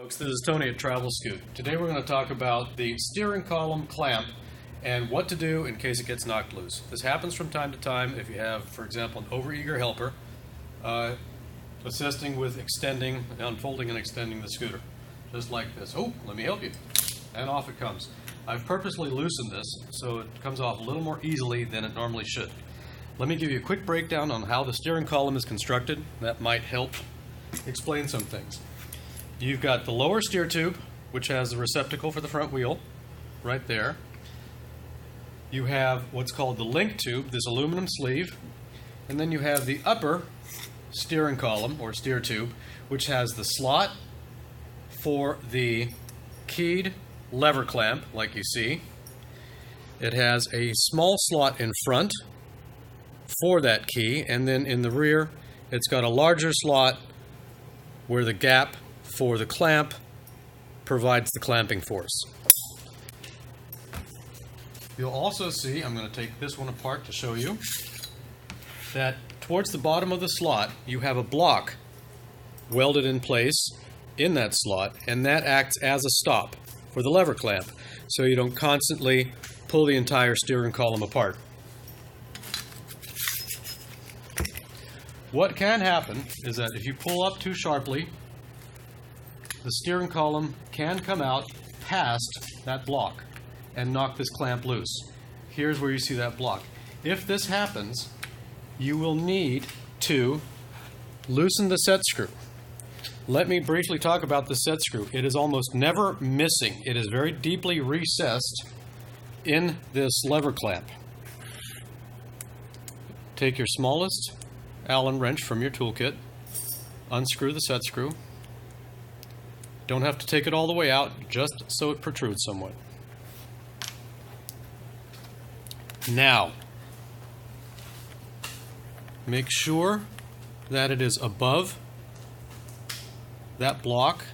Folks, this is Tony at TravelScoot. Today we're going to talk about the steering column clamp and what to do in case it gets knocked loose. This happens from time to time if you have, for example, an overeager helper assisting with extending, unfolding and extending the scooter. Just like this. Oh, let me help you. And off it comes. I've purposely loosened this so it comes off a little more easily than it normally should. Let me give you a quick breakdown on how the steering column is constructed. That might help explain some things. You've got the lower steer tube, which has the receptacle for the front wheel, right there. You have what's called the link tube, this aluminum sleeve, and then you have the upper steering column, or steer tube, which has the slot for the keyed lever clamp, like you see. It has a small slot in front for that key, and then in the rear, it's got a larger slot where the gap for the clamp provides the clamping force. You'll also see, I'm going to take this one apart to show you, that towards the bottom of the slot you have a block welded in place in that slot, and that acts as a stop for the lever clamp so you don't constantly pull the entire steering column apart. What can happen is that if you pull up too sharply, the steering column can come out past that block and knock this clamp loose. Here's where you see that block. If this happens, you will need to loosen the set screw. Let me briefly talk about the set screw. It is almost never missing. It is very deeply recessed in this lever clamp. Take your smallest Allen wrench from your toolkit, unscrew the set screw. Don't have to take it all the way out, just so it protrudes somewhat. Now, make sure that it is above that block.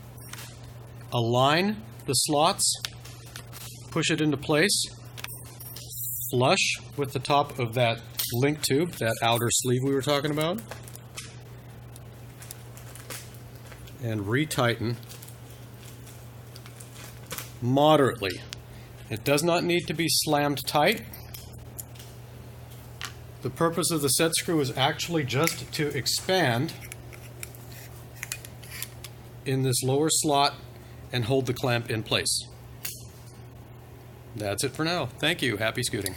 Align the slots, push it into place, flush with the top of that link tube, that outer sleeve we were talking about, and retighten moderately. It does not need to be slammed tight. The purpose of the set screw is actually just to expand in this lower slot and hold the clamp in place. That's it for now. Thank you. Happy scooting.